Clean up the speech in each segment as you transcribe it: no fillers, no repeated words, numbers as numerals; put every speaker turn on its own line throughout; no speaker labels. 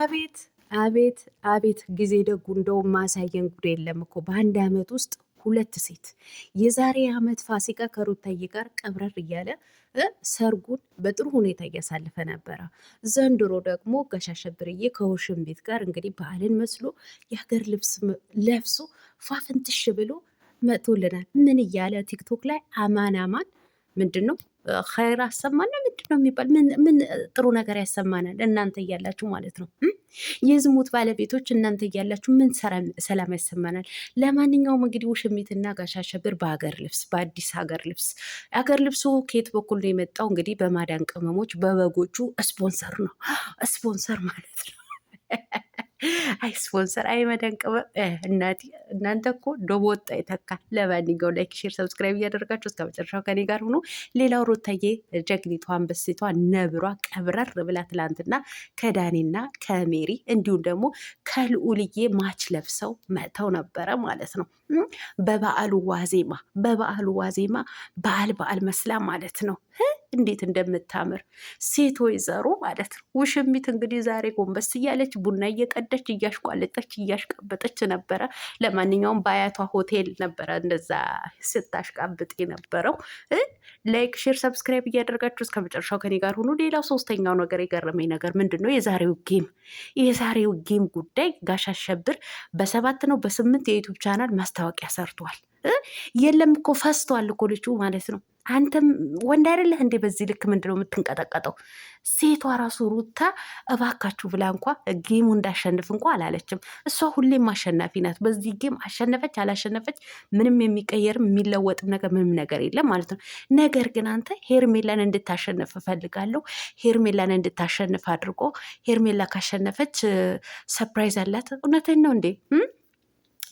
አቤት አቤት አቤት ጊዜ ደጉ እንደውም ማሳየን ጉድ የለም እኮ በአንድ አመት ውስጥ ሁለት ሴት። የዛሬ አመት ፋሲካ ከሩታዬ ጋር ቀብረር እያለ ሰርጉን በጥሩ ሁኔታ እያሳለፈ ነበረ። ዘንድሮ ደግሞ ጋሽ አሸብርዬ ከውሽም ቤት ጋር እንግዲህ በዓልን መስሎ የሀገር ልብስ ለብሶ ፏፍንትሽ ብሎ መጥቶልናል። ምን እያለ ቲክቶክ ላይ አማን አማን ምንድን ነው ኸይር አሰማና ምንድን ነው የሚባል ምን ጥሩ ነገር ያሰማናል እናንተ እያላችሁ ማለት ነው። የዝሙት ባለቤቶች እናንተ እያላችሁ ምን ሰላም ያሰማናል? ለማንኛውም እንግዲህ ውሽሚትና ጋሽ አሸብር በሀገር ልብስ በአዲስ ሀገር ልብስ ሀገር ልብሱ ከየት በኩል ነው የመጣው? እንግዲህ በማዳን ቅመሞች በበጎቹ ስፖንሰር ነው። ስፖንሰር ማለት ነው አይ ስፖንሰር አይ መዳን ቅመም እናንተ እኮ ዶቦ ወጣ ይተካል። ለማንኛውም ላይክ፣ ሼር፣ ሰብስክራይብ እያደረጋችሁ እስከ መጨረሻው ከኔ ጋር ሆኖ ሌላው ሩታዬ ጀግኒቷ አንበሲቷ ነብሯ ቀብረር ብላ ትላንትና ከዳኒና ከሜሪ እንዲሁም ደግሞ ከልዑልዬ ማች ለብሰው መጥተው ነበረ ማለት ነው። በበዓሉ ዋዜማ በዓል መስላ ማለት ነው። እንዴት እንደምታምር ሴት ወይዘሮ ማለት ነው። ውሽሚት እንግዲህ ዛሬ ጎንበስ እያለች ቡና እየቀደች እያሽቋለጠች እያሽቃበጠች ነበረ። ለማንኛውም በአያቷ ሆቴል ነበረ እንደዛ ስታሽቃብጥ የነበረው። ላይክ ሼር ሰብስክራይብ እያደረጋችሁ እስከ መጨረሻው ከኔ ጋር ሁኑ። ሌላው ሶስተኛው ነገር የገረመኝ ነገር ምንድን ነው? የዛሬው ጌም ጉዳይ ጋሽ አሸብር በ7 ነው በ8 የዩቱብ ቻናል ማስታወቂያ ሰርቷል። የለም እኮ ፈስቷል እኮ ልጁ ማለት ነው። አንተም ወንድ አይደለህ እንዴ? በዚህ ልክ ምንድነው የምትንቀጠቀጠው? ሴቷ ራሱ ሩታ እባካችሁ ብላ እንኳ ጌሙ እንዳሸንፍ እንኳ አላለችም። እሷ ሁሌም አሸናፊ ናት። በዚህ ጌም አሸነፈች አላሸነፈች ምንም የሚቀየርም የሚለወጥም ነገር ምንም ነገር የለም ማለት ነው። ነገር ግን አንተ ሄርሜላን እንድታሸንፍ እፈልጋለሁ። ሄርሜላን እንድታሸንፍ አድርጎ ሄርሜላ ካሸነፈች ሰፕራይዝ አላት። እውነትን ነው እንዴ?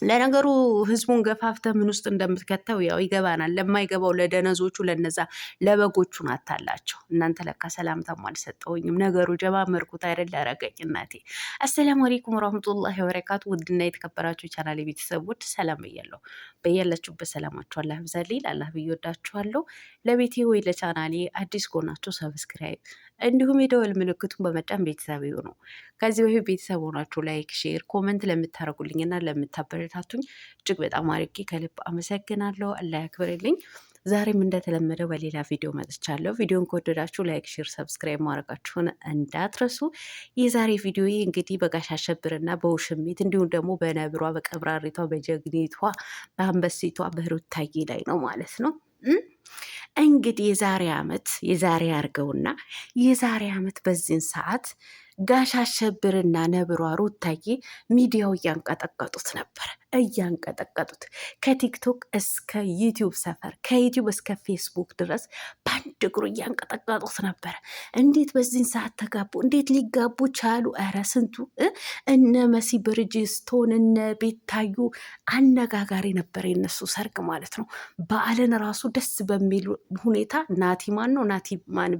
ለነገሩ ህዝቡን ገፋፍተ ምን ውስጥ እንደምትከተው ያው ይገባናል። ለማይገባው ለደነዞቹ ለነዛ ለበጎቹ ናታላቸው። እናንተ ለካ ሰላምታም አልሰጠውኝም። ነገሩ ጀማመርኩት አይደል? ያረገኝ እናቴ። አሰላሙ አለይኩም ወራህመቱላሂ ወበረካቱ። ውድና የተከበራችሁ ቻናል ቤተሰቦች ሰላም ብያለሁ። በያላችሁበት ሰላማችሁ አላህ ይብዛልኝ። አላህ ብዬ ወዳችኋለሁ። ለቤቴ ወይ ለቻናሌ አዲስ ከሆናችሁ ሰብስክራይብ እንዲሁም የደወል ምልክቱን በመጫን ቤተሰብ ይሁኑ። ከዚህ በፊት ቤተሰብ ሆናችሁ ላይክ፣ ሼር፣ ኮመንት ለምታደርጉልኝና ለምታበረታቱኝ እጅግ በጣም አድርጌ ከልብ አመሰግናለሁ። አላህ ያክብርልኝ። ዛሬም እንደተለመደው በሌላ ቪዲዮ መጥቻለሁ። ቪዲዮን ከወደዳችሁ ላይክ፣ ሼር፣ ሰብስክራይብ ማድረጋችሁን እንዳትረሱ። የዛሬ ቪዲዮ እንግዲህ በጋሽ አሸብርና በውሽሚት እንዲሁም ደግሞ በነብሯ በቀብራሪቷ በጀግኒቷ በአንበሲቷ በሩታዬ ላይ ነው ማለት ነው። እንግዲህ የዛሬ አርገውና የዛሬ ዓመት በዚህን ሰዓት ጋሽ አሸብርና ነብሯ ሩታዬ ሚዲያው እያንቀጠቀጡት ነበር። እያንቀጠቀጡት ከቲክቶክ እስከ ዩቲዩብ ሰፈር ከዩቲዩብ እስከ ፌስቡክ ድረስ በአንድ እግሩ እያንቀጠቀጡት ነበረ። እንዴት በዚህን ሰዓት ተጋቡ? እንዴት ሊጋቡ ቻሉ? ኧረ ስንቱ እነ መሲ ብርጅስቶን እነ ቤታዩ አነጋጋሪ ነበር የነሱ ሰርግ ማለት ነው። በዓልን ራሱ ደስ በሚል ሁኔታ ናቲማን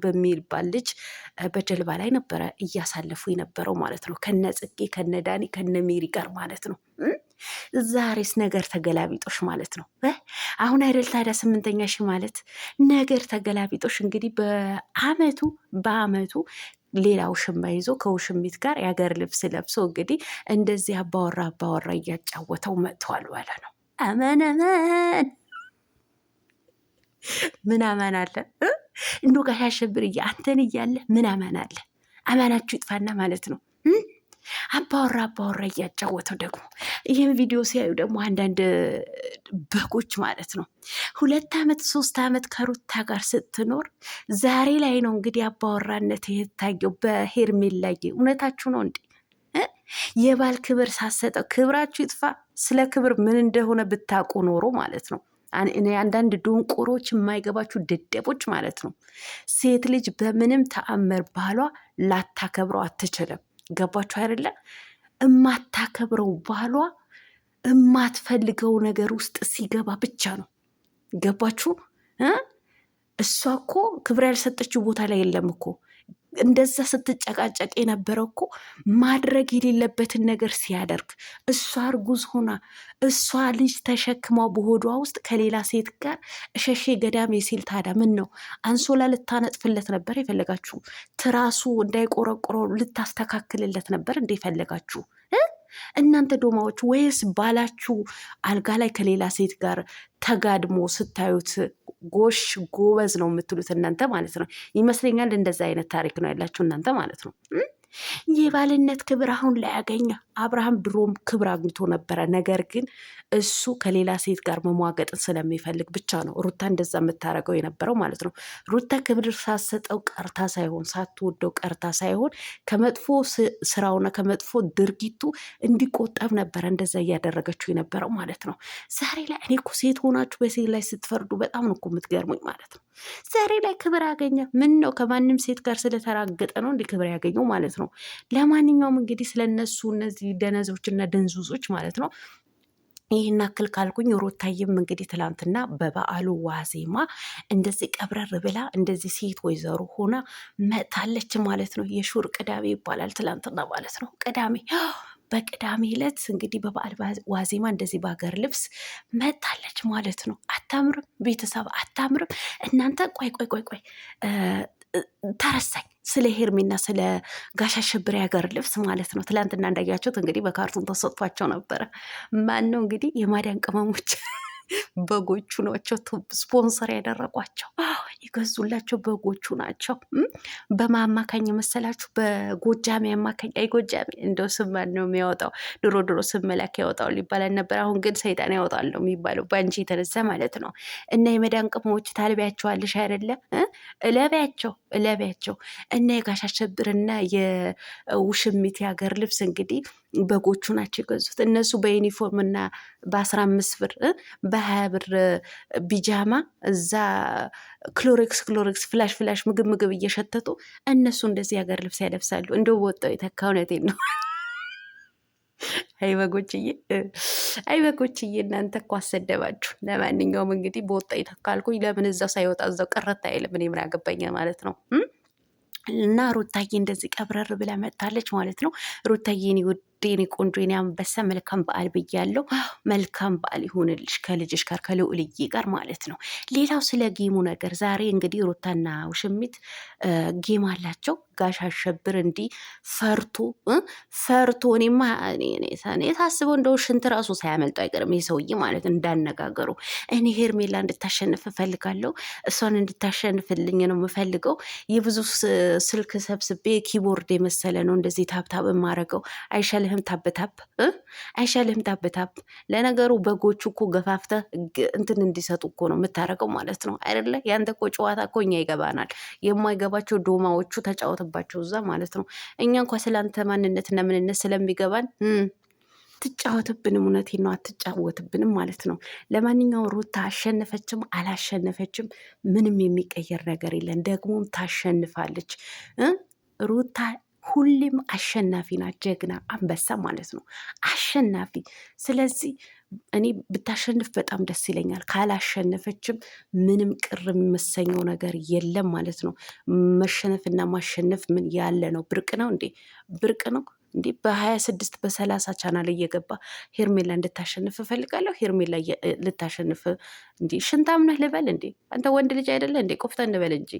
በሚባል ልጅ በጀልባ ላይ ነበረ እያሳለፉ የነበረው ማለት ነው። ከነ ጽጌ ከነ ዳኒ ከነ ሜሪ ጋር ማለት ነው። ዛሬስ ነገር ተገላቢጦሽ ማለት ነው። አሁን አይደል ታዲያ 8ኛ ሺህ ማለት ነገር ተገላቢጦሽ። እንግዲህ በአመቱ ሌላው ውሽማ ይዞ ከውሽሚት ጋር የሀገር ልብስ ለብሶ እንግዲህ እንደዚህ አባወራ እያጫወተው መጥተዋል ባለ ነው። አመን ምን አማን አለ? እንዶ ጋሽ አሸብር አንተን እያለ ምን አማን አለ? አማናችሁ ይጥፋና ማለት ነው። አባወራ እያጫወተው ደግሞ ይህን ቪዲዮ ሲያዩ ደግሞ አንዳንድ በጎች ማለት ነው 2 ዓመት 3 ዓመት ከሩታ ጋር ስትኖር ዛሬ ላይ ነው እንግዲህ አባወራነት የታየው በሄርሜላ ላይ። እውነታችሁ ነው እንዴ? የባል ክብር ሳሰጠው ክብራችሁ ይጥፋ። ስለ ክብር ምን እንደሆነ ብታውቁ ኖሮ ማለት ነው። አንዳንድ ድንቁሮች የማይገባችሁ ደደቦች ማለት ነው። ሴት ልጅ በምንም ተአምር ባሏ ላታከብረው አትችልም። ገባችሁ አይደለ? እማታከብረው ባሏ እማትፈልገው ነገር ውስጥ ሲገባ ብቻ ነው። ገባችሁ? እሷ እኮ ክብር ያልሰጠችው ቦታ ላይ የለም እኮ። እንደዛ ስትጨቃጨቅ የነበረው እኮ ማድረግ የሌለበትን ነገር ሲያደርግ፣ እሷ እርጉዝ ሆና እሷ ልጅ ተሸክማው በሆዷ ውስጥ ከሌላ ሴት ጋር እሸሼ ገዳሜ ሲል ታዲያ ምን ነው አንሶላ ልታነጥፍለት ነበር የፈለጋችሁ? ትራሱ እንዳይቆረቆረው ልታስተካክልለት ነበር እንደ ፈለጋችሁ እናንተ ዶማዎች? ወይስ ባላችሁ አልጋ ላይ ከሌላ ሴት ጋር ተጋድሞ ስታዩት ጎሽ ጎበዝ ነው የምትሉት እናንተ ማለት ነው ይመስለኛል። እንደዛ አይነት ታሪክ ነው ያላችሁ እናንተ ማለት ነው። የባልነት ክብር አሁን ላይ ያገኘ አብርሃም ድሮም ክብር አግኝቶ ነበረ። ነገር ግን እሱ ከሌላ ሴት ጋር መሟገጥን ስለሚፈልግ ብቻ ነው ሩታ እንደዛ የምታደርገው የነበረው ማለት ነው። ሩታ ክብር ሳትሰጠው ቀርታ ሳይሆን ሳትወደው ቀርታ ሳይሆን ከመጥፎ ስራውና ከመጥፎ ድርጊቱ እንዲቆጠብ ነበረ እንደዛ እያደረገችው የነበረው ማለት ነው። ዛሬ ላይ እኔ እኮ ሴት ሆናችሁ በሴት ላይ ስትፈርዱ በጣም ነው እኮ የምትገርሙኝ ማለት ነው። ዛሬ ላይ ክብር ያገኘ ምን ነው? ከማንም ሴት ጋር ስለተራገጠ ነው እንዲህ ክብር ያገኘው ማለት ነው። ለማንኛውም እንግዲህ ስለነሱ እነዚህ ደነዞች እና ደንዙዞች ማለት ነው ይህን አክል ካልኩኝ፣ ሩታዬም እንግዲህ ትላንትና በበዓሉ ዋዜማ እንደዚህ ቀብረር ብላ እንደዚህ ሴት ወይዘሮ ሆና መጥታለች ማለት ነው። የሹር ቅዳሜ ይባላል ትላንትና ማለት ነው። ቅዳሜ በቅዳሜ ዕለት እንግዲህ በበዓል ዋዜማ እንደዚህ በሀገር ልብስ መጥታለች ማለት ነው። አታምርም? ቤተሰብ አታምርም? እናንተ ቆይ ቆይ ቆይ ቆይ ተረሳኝ። ስለ ሄርሜና ስለ ጋሽ አሸብር የሀገር ልብስ ማለት ነው። ትላንትና እንዳያችሁት እንግዲህ በካርቱን ተሰጥቷቸው ነበረ። ማን ነው እንግዲህ የማዳን ቅመሞች በጎቹ ናቸው ስፖንሰር ያደረጓቸው የገዙላቸው በጎቹ ናቸው። በማማካኝ መሰላችሁ? በጎጃሜ አማካኝ። አይ ጎጃሜ እንደው ስም ነው የሚያወጣው። ድሮ ስም መላክ ያወጣው ሊባላል ነበር። አሁን ግን ሰይጣን ያወጣል ነው የሚባለው በአንቺ የተነሳ ማለት ነው። እና የመዳን ቅመሞች ታልቢያቸዋለሽ አይደለም? እለቢያቸው እና የጋሽ አሸብርና የውሽሚት የሀገር ልብስ እንግዲህ በጎቹ ናቸው የገዙት። እነሱ በዩኒፎርም እና በ15 ብር በ20 ብር ቢጃማ እዛ ክሎሬክስ ፍላሽ ምግብ እየሸተቱ እነሱ እንደዚህ የሀገር ልብስ ያለብሳሉ። እንደው ወጣው የተካ እውነቴን ነው። አይበጎችዬ እናንተ እኮ አሰደባችሁ። ለማንኛውም እንግዲህ በወጣ የተካልኩኝ ለምን እዛው ሳይወጣ እዛው ቀረት አይልም። እኔ ምን አገባኝ ማለት ነው። እና ሩታዬ እንደዚህ ቀብረር ብላ መጥታለች ማለት ነው። ሩታዬ እኔ ውድ የኔ ቆንጆ የኔ አንበሳ መልካም በዓል ብያለሁ። መልካም በዓል ይሁንልሽ ከልጅሽ ጋር ከልዑልዬ ጋር ማለት ነው። ሌላው ስለ ጌሙ ነገር ዛሬ እንግዲህ ሩታና ውሽሚት ጌም አላቸው። ጋሽ አሸብር እንዲህ ፈርቶ እኔማ ታስበው እንደው ሽንት ራሱ ሳያመልጡ አይቀርም ይህ ሰውዬ ማለት እንዳነጋገሩ። እኔ ሄርሜላ እንድታሸንፍ እፈልጋለሁ፣ እሷን እንድታሸንፍልኝ ነው የምፈልገው። የብዙ ስልክ ሰብስቤ ኪቦርድ የመሰለ ነው እንደዚህ ታብታብ የማረገው አይሻልህም? አይሻልህም? ታብታብ ለነገሩ በጎቹ እኮ ገፋፍተ እንትን እንዲሰጡ እኮ ነው የምታረገው ማለት ነው አይደለ? ያንተ እኮ ጨዋታ እኮ እኛ ይገባናል። የማይገባቸው ዶማዎቹ ተጫወትባቸው እዛ ማለት ነው። እኛ እንኳ ስለአንተ ማንነትና ምንነት ስለሚገባን ትጫወትብንም። እውነቴን ነው፣ አትጫወትብንም ማለት ነው። ለማንኛውም ሩታ አሸነፈችም አላሸነፈችም ምንም የሚቀየር ነገር የለን። ደግሞም ታሸንፋለች ሩታ ሁሌም አሸናፊ ናት። ጀግና አንበሳ ማለት ነው፣ አሸናፊ። ስለዚህ እኔ ብታሸንፍ በጣም ደስ ይለኛል። ካላሸነፈችም ምንም ቅር የሚመሰኘው ነገር የለም ማለት ነው። መሸነፍና ማሸነፍ ምን ያለ ነው? ብርቅ ነው እንዴ? ብርቅ ነው እንዴ? በ26 በ30 ቻናል እየገባ ሄርሜላ እንድታሸንፍ እፈልጋለሁ። ሄርሜላ ልታሸንፍ እንዲ ሽንታም ነህ ልበል እንዴ? አንተ ወንድ ልጅ አይደለ እንዴ? ቆፍተን እንበል እንጂ